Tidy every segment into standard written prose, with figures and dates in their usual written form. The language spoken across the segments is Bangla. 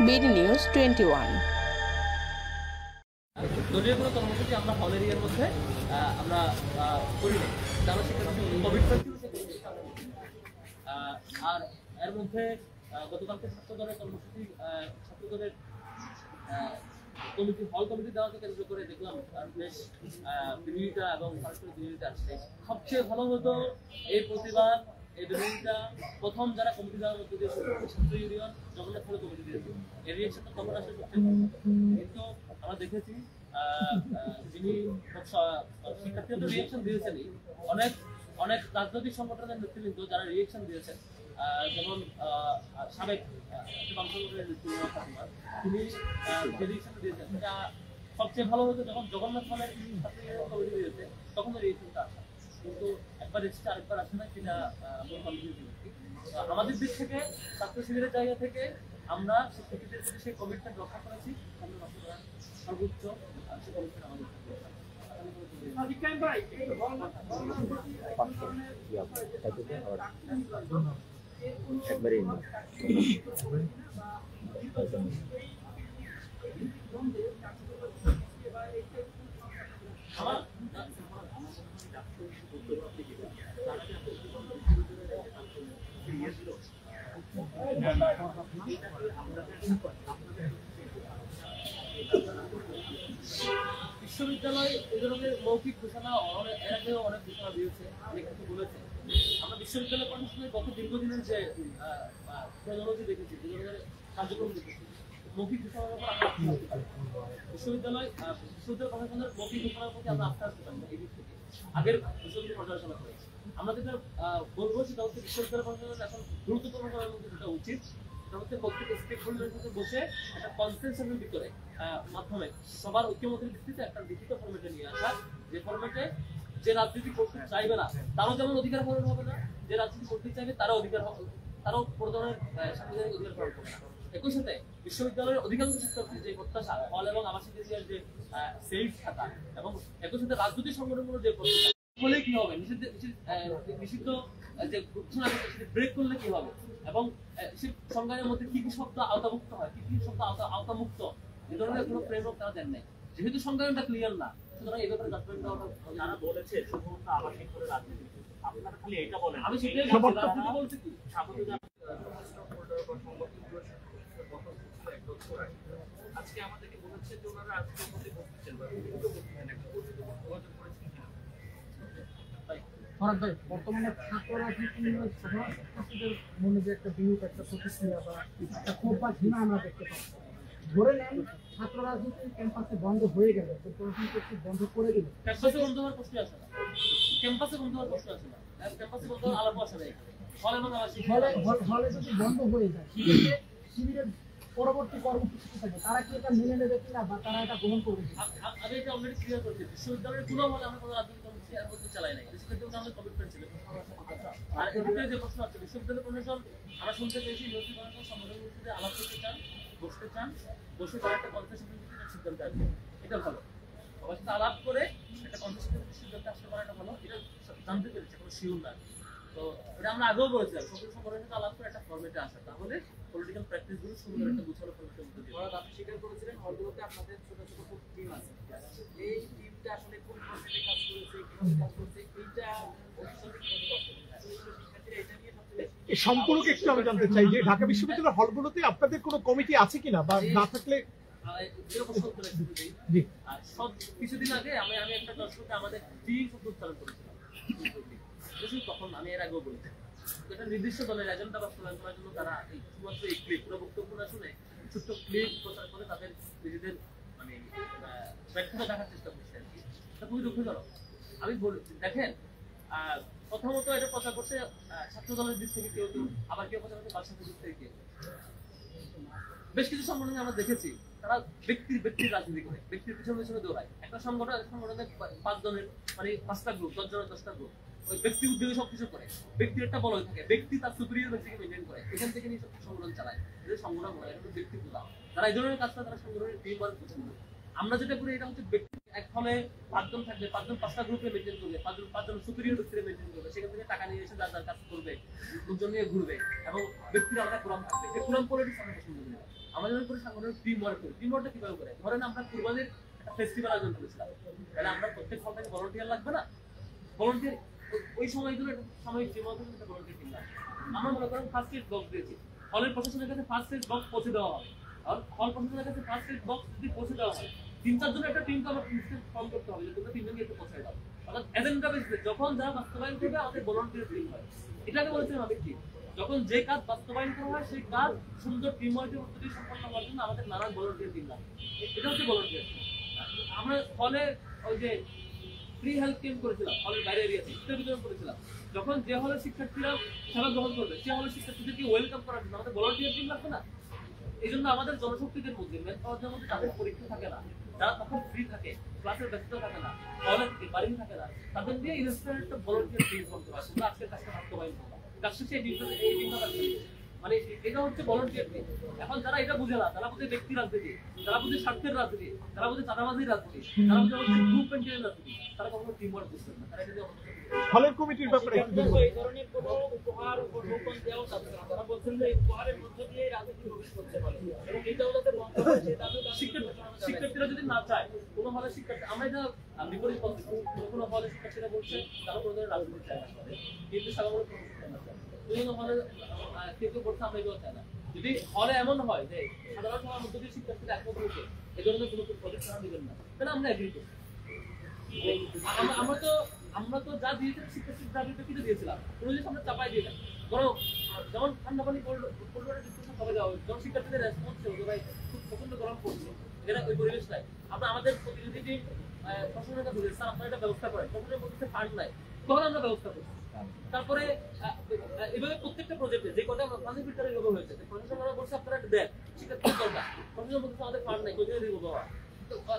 BD news 21। দলীয় কোনো কর্মসূচি আমরা হল এরিয়ার মধ্যে আমরা করি না, কারণ সেখানে কোভিড আর এর মধ্যে গতকালকে ছাত্র দলের কর্মসূচি ছাত্র দলের কমিটি হল কমিটি দেওয়াকে কেন্দ্র করে দেখলাম বেশ বিরোধিতা এবং সরাসরি বিরোধিতা আসছে। সবচেয়ে ভালো হতো এই প্রতিবাদ এই বিরোধিতা প্রথম যারা কমিটি দেওয়ার মধ্যে দিয়ে ছাত্র ইউনিয়ন জগন্নাথ হলে কমিটি দিয়েছে, এর রিয়েকশনটা তখন আসলে সবচেয়ে ভালো। কিন্তু আমরা দেখেছি যিনি শিক্ষার্থীরা তো রিয়েকশন দিয়েছেনই, অনেক অনেক রাজনৈতিক সংগঠনের নেতৃবৃন্দ যারা রিয়েকশন দিয়েছেন, যেমন সাবেক তিনি যে রিয়েকশন দিয়েছেন সেটা সবচেয়ে ভালো হতো যখন জগন্নাথ হলের কমিটি দিয়েছে তখন রিয়েকশনটা আসে, কিন্তু একবার এসেছে আরেকবার আসে না, সেটা আমাদের দিক থেকে ছাত্র শিবিরের জায়গা থেকে আমরা শিক্ষার্থীদের প্রতি সেই কমিটমেন্ট রক্ষা করেছি, সর্বোচ্চ সে কমিটমেন্ট আমাদের একবারে বিশ্ববিদ্যালয় এই ধরনের মৌখিক ঘোষণা এর আগেও অনেক ঘোষণা দিয়েছে, অনেক কিছু বলেছে। আমরা বিশ্ববিদ্যালয় প্রশাসনের গত দীর্ঘদিনের যে প্রজনতি দেখেছি, যে ধরনের কার্যক্রম দেখেছি, মৌখিক ঘোষণার উপর আমরা বিশ্ববিদ্যালয় প্রশাসনের মৌখিক ঘোষণার প্রতি আমরা আস্থা রাখতে পারি না। এই দিক থেকে আগের বিশ্ববিদ্যালয় পর্যালোচনা করেছি। আমরা যেটা বলবো সেটা হচ্ছে বিশ্ববিদ্যালয় প্রশাসনের এখন গুরুত্বপূর্ণ করার মধ্যে যেটা উচিত সেটা হচ্ছে প্রত্যেক স্টেক হোল্ডারের সাথে বসে একটা কনসেনসাসের ভিতরে মাধ্যমে সবার ঐক্যমতের ভিত্তিতে একটা লিখিত ফরম্যাটে নিয়ে আসা, যে ফরম্যাটে যে রাজনীতি করতে চাইবে না তারও যেমন অধিকার পালন হবে না, যে রাজনীতি করতে চাইবে তারও অধিকার তারও কোনো ধরনের সাংবিধানিক অধিকার পালন করবে না। একই সাথে বিশ্ববিদ্যালয়ের অধিকাংশ শিক্ষার্থীর যে প্রত্যাশা হল এবং আবাসিক এরিয়ার যে সেফ থাকা, এবং একই সাথে রাজনৈতিক সংগঠনগুলোর যে প্রত্যাশা হলে কি হবে, নিষিদ্ধ যে ঘোষণা সেটা ব্রেক করলে কি হবে, এবং সে সংজ্ঞানের মধ্যে কি কি শব্দ আওতামুক্ত হয়, কি কি শব্দ আওতামুক্ত, এই ধরনের কোনো ফ্রেমওয়ার্ক তারা দেন নাই। যেহেতু সংজ্ঞানটা ক্লিয়ার না, সুতরাং এই ব্যাপারে জাজমেন্ট দেওয়াটা যারা বলেছে শুধুমাত্র আবাসিক করে রাজনীতি, আপনারা খালি এটা বলেন। আমি সেটাই বলছি কি আজকে আমাদেরকে বলেছে যে ওনারা আজকের মধ্যে বলতেছেন বা যোগাযোগ করেছেন কিনা। ফরাদ ভাই, বর্তমানে ছাত্র রাজনীতি নিয়ে ছাত্রদের মনে যে একটা বিরূপ একটা প্রতিক্রিয়া বা একটা ক্ষোভ বা ঘৃণা আমরা দেখতে পাচ্ছি, ধরে নেন ছাত্র রাজনীতি ক্যাম্পাসে বন্ধ হয়ে গেল, তো প্রশাসন কর্তৃক বন্ধ করে দিল, ক্যাম্পাসে বন্ধ হওয়ার প্রশ্ন আসে না, ক্যাম্পাসে বন্ধ হওয়ার প্রশ্ন আসে না, ক্যাম্পাসে বন্ধ হওয়ার আলাপ আসে না। হলে এবং আবাসিক হলে যদি বন্ধ হয়ে যায় সেক্ষেত্রে শিবিরের পরবর্তী কর্মসূচি থাকে, তারা কি এটা মেনে নেবে কিনা বা তারা এটা গ্রহণ করবে? আমি এটা অলরেডি ক্লিয়ার করছি, বিশ্ববিদ্যালয়ের কোনো হলে আমরা কোনো রাজনৈতিক কর্মসূচি এর মধ্যে চালাই নাই, সেক্ষেত্রে আমাদের কমিটমেন্ট ছিল। আর এদিকে যে প্রশ্ন আছে, বিশ্ববিদ্যালয় প্রশাসন আমরা শুনতে পেয়েছি ইউনিভার্সিটি প্রশাসন সংগঠনের সাথে আলাপ করতে চান, বসতে চান, বসে তারা একটা কনসেশনের ভিত্তিতে সিদ্ধান্ত আসবে, এটা ভালো। সবার সাথে আলাপ করে একটা কনসেশনের সিদ্ধান্ত আসতে পারাটা ভালো, এটা জানতে পেরেছে, কোনো শিওর না। তো এটা আমরা আগেও বলেছিলাম, সকল সংগঠনের সাথে আলাপ করে একটা ফর্মেটে আসা, তাহলে পলিটিক্যাল প্র্যাকটিস গুলো সুন্দর একটা গুছানো ফর্মেটের মধ্যে দিয়ে। আপনি স্বীকার করেছিলেন হলগুলোতে আপনাদের ছোট ছোট টিম আছে, এই টিমটা আসলে কোন ফর্মেটে কাজ করেছে, কিভাবে কাজ করছে, এইটা এই সম্পর্কে একটু আমি জানতে চাই যে ঢাকা বিশ্ববিদ্যালয়ের হলগুলোতে আপনাদের কোনো কমিটি আছে কিনা, বা না থাকলে কিছুদিন আগে আমি একটা দর্শককে আমাদের শব্দ উচ্চারণ করেছিলাম, তখন আমি এর আগেও বলেছি এটা নির্দিষ্ট দলের এজেন্ডা বাস্তবায়ন করার জন্য তারা শুধুমাত্র এই ক্লিপ পুরো বক্তব্য না শুনে ছোট্ট ক্লিপ প্রচার করে তাদের নিজেদের মানে ব্যর্থতা দেখার চেষ্টা করছে আর কি। এটা খুবই দুঃখজনক। আমি দেখেন, প্রথমত এটা প্রচার করছে ছাত্র দলের দিক থেকে কেউ কেউ, আবার কেউ প্রচার করছে বাদশাহের দিক থেকে কেউ। বেশ কিছু সংগঠনে আমরা দেখেছি তারা ব্যক্তির রাজনীতি করে, ব্যক্তির পিছনে দৌড়ায়। একটা সংগঠনের 5 জনের মানে 5টা গ্রুপ, 10 জনের 10টা গ্রুপ, ওই ব্যক্তি উদ্যোগে সবকিছু করে, ব্যক্তির একটা বলয় থাকে, ব্যক্তি তার সুপিরিয়র ব্যক্তিকে মেনটেন করে, এখান থেকে নিয়ে সংগঠন চালায়, এটা সংগঠন হয়, এটা ব্যক্তি পূজা। তারা এই ধরনের কাজটা তারা সংগঠনের টিম ওয়ার্ক পছন্দ। আমরা যেটা করি এটা হচ্ছে ব্যক্তি এক ফলে 5 জন থাকবে, 5 জন 5টা গ্রুপে মেনটেন করবে, 5 জন সুপিরিয়র ব্যক্তিকে মেনটেন করবে, সেখান থেকে টাকা নিয়ে এসে যার কাজ করবে, লোকজন নিয়ে ঘুরবে, এবং ব্যক্তির আলাদা কোরাম থাকবে। এই কোরাম পলিটিক্স আমরা পছন্দ করি। আমরা যখন করে সাংগঠনিক টিম ওয়ার্ক করি, টিম ওয়ার্কটা কিভাবে করে? ধরেন আমরা কুরবানির একটা ফেস্টিভ্যাল আয়োজন করেছিলাম, তাহলে আমরা প্রত্যেক হল থেকে ভলান্টিয়ার লাগবে না? ভলান্টিয়ার ওই সময়গুলো একটা সাময়িক টিম ওয়ার্ক একটা ভলান্টিয়ার টিম লাগবে। আমরা মনে করেন ফার্স্ট এড বক্স দিয়েছি, হলের প্রশাসনের কাছে ফার্স্ট এড বক্স পৌঁছে দেওয়া হবে, আর হল প্রশাসনের কাছে ফার্স্ট এড বক্স যদি পৌঁছে দেওয়া হয়, 3-4 জনের একটা টিমকে আমরা ফর্ম করতে হবে যে তোমরা 3 জন গিয়ে পৌঁছে দাও। অর্থাৎ এজেন্ডা বেসিসে যখন যারা বাস্তবায়ন করবে আমাদের ভলান্টিয়ার টিম হয়। এটাকে বলেছিলাম আমি কি, যখন যে কাজ বাস্তবায়ন করা হয় সেই কাজ সুন্দর টিম ওয়ার্কের মধ্যে দিয়ে সম্পন্ন হওয়ার জন্য আমাদের নানান ভলান্টিয়ার টিম লাগে। এটা হচ্ছে ভলান্টিয়ার। আমরা হলে ওই যে ফ্রি হেলথ ক্যাম্প করেছিলাম, হলের বাইরে এরিয়াতে শীতের বিতরণ করেছিলাম। যখন যে হলের শিক্ষার্থীরা সেবা গ্রহণ করবে সে হলের শিক্ষার্থীদেরকে ওয়েলকাম করার জন্য আমাদের ভলান্টিয়ার টিম লাগবে না? এই জন্য আমাদের জনশক্তিদের মধ্যে ম্যান পাওয়ার মধ্যে তাদের পরীক্ষা থাকে না, যারা তখন ফ্রি থাকে, ক্লাসের ব্যস্ত থাকে না, হলের বাড়ি থাকে না, তাদের দিয়ে ইনস্ট্যান্ট একটা ভলান্টিয়ার টিম করতে পারে। তোমরা আজকের কাজটা বাস্তবায়ন করো, কাজ শেষে এই টিমটা কাজ করবে। মানে এটা হচ্ছে ভলান্টিয়ার টিম। এখন যারা এটা বুঝে না, তারা বুঝে ব্যক্তি রাজনীতি, যারা বুঝে স্বার্থের রাজনীতি, যারা বুঝে চাঁদাবাজির রাজনীতি, তারা বুঝে গ্রুপ মেনটেনের রাজনীতি, তারা কখনো টিম ওয়ার্ক করবে না। তারা এটা দিয়ে হলের কমিটির ব্যাপারে একটু যদি বলেন। এই ধরনের কোনো উপহার উপঢৌকন দেওয়া যাবে না। তারা বলছেন যে এই উপহারের মধ্য দিয়ে রাজনীতি প্রবেশ করতে পারে এবং এটাও যাতে বন্ধ হয় সেটা শিক্ষার্থীরা যদি না চায়, কোনো হলে শিক্ষার্থী, আমরা এটা বিপরীত পথে, কোনো হলে শিক্ষার্থীরা বলছে তারা কোনো ধরনের রাজনীতি চায় না, কিন্তু সাধারণ বিভিন্ন হলে কেউ বলছে আমরা এগুলো চাই না। যদি হলে এমন হয় যে সাধারণ সভার মধ্যে দিয়ে শিক্ষার্থীরা একমত হয়েছে এই ধরনের কোনো প্রজেক্ট তারা দিবেন না, তাহলে আমরা এগ্রি করি। আমরা তো যা দিয়েছিলাম শিক্ষার্থীর দাবিটা কিন্তু দিয়েছিলাম, কোনো জিনিস আমরা চাপাই দিয়ে দেয়। ধরো যেমন ঠান্ডা পানি পরিবারের ডিসকাশন কবে দেওয়া হয়েছে, যখন শিক্ষার্থীদের রেসপন্স ছিল যে ভাই খুব প্রচন্ড গরম পড়ছে, এরা ওই পরিবেশ নাই, আমরা আমাদের প্রতিনিধি টিম প্রশাসনের কাছে বলেছি স্যার আপনারা এটা ব্যবস্থা করেন, প্রশাসনের মধ্যে ফান্ড নাই, তখন আমরা ব্যবস্থা করছি। তারপরে এভাবে প্রত্যেকটা প্রজেক্টে যে কটা পানি ফিল্টার এভাবে হয়েছে, প্রশাসন আমরা বলছে আপনারা একটা দেন, শিক্ষার্থীদের দরকার, প্রশাসন বলছে আমাদের ফান্ড নাই, কোথায় দিব বাবা।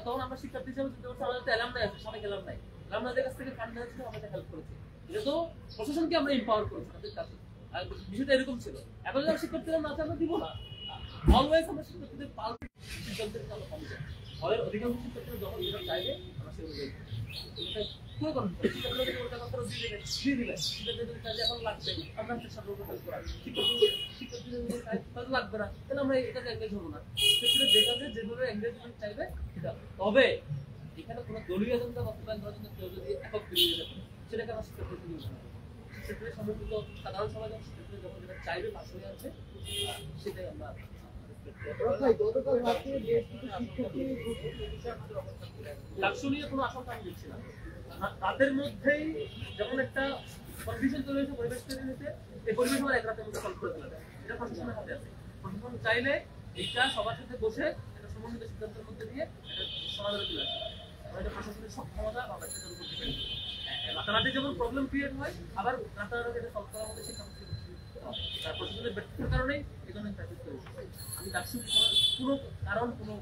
তখন আমরা শিক্ষার্থী হিসেবে চিন্তা করছি আমাদের তো অ্যালাম নাই আছে, সবাই অ্যালাম নাই, অ্যালামনাদের কাছ থেকে ফান্ড নেওয়ার জন্য আমাদের হেল্প করেছি। এটা তো প্রশাসনকে আমরা এম্পাওয়ার করেছি তাদের কাছে, আর বিষয়টা এরকম ছিল। এখন যখন শিক্ষার্থীরা না আমরা দিব না, অলওয়েজ আমরা শিক্ষার্থীদের পাল্টে সিদ্ধান্তের আমরা কমে যাই। হলের অধিকাংশ শিক্ষার্থীরা যখন যেটা চাইবে আমরা সেগুলো দেবো। পুরো করুন শিক্ষার্থীরা যদি ওটা কথা দিয়ে দেবে শিক্ষার্থীদের যদি চাইলে এখন লাগবে আমরা চেষ্টা করবো হেল্প করার। শিক্ষার্থীদের যদি চাই তাহলে লাগবে না, তাহলে আমরা এটাতে এঙ্গেজ হবো না। শিক্ষার্থীরা যে কাজে যেভাবে এঙ্গেজমেন্ট চাইবে সেটা। তবে এখানে কোনো দলীয় এজেন্ডা বাস্তবায়ন করার জন্য কেউ যদি একক বেরিয়ে যেতে সেটাকে আমরা শিক্ষার্থীদের নিয়ে যাবো। শিক্ষার্থীদের সম্পর্কিত সাধারণ সমাজ শিক্ষার্থীরা যখন যেটা চাইবে পাশ হয়ে আসবে সেটাই আমরা ডাকসু নিয়ে কোনো আশঙ্কা আমি দেখছি না। তাদের মধ্যেই যখন একটা কন্ডিশন তৈরি হয়েছে, পরিবেশ তৈরি হয়েছে, এই পরিবেশ আমরা এক রাতের মধ্যে সলভ করে ফেলা যায়। এটা প্রশাসনের হাতে আছে। প্রশাসন চাইলে এইটা সবার সাথে বসে একটা সমন্বিত সিদ্ধান্তের মধ্যে দিয়ে একটা সমাধানে চলে আসে। এটা প্রশাসনের সক্ষমতা বা ব্যক্তিগত উপর ডিপেন্ড করে। রাতারাতি যেমন প্রবলেম ক্রিয়েট হয়, আবার রাতারাতি এটা সলভ করার মধ্যে সেই প্রশাসনের ব্যর্থতার কারণেই এই ধরনের ট্রাফিক তৈরি হয়। আমি ডাকসু কোনো কারণ কোনো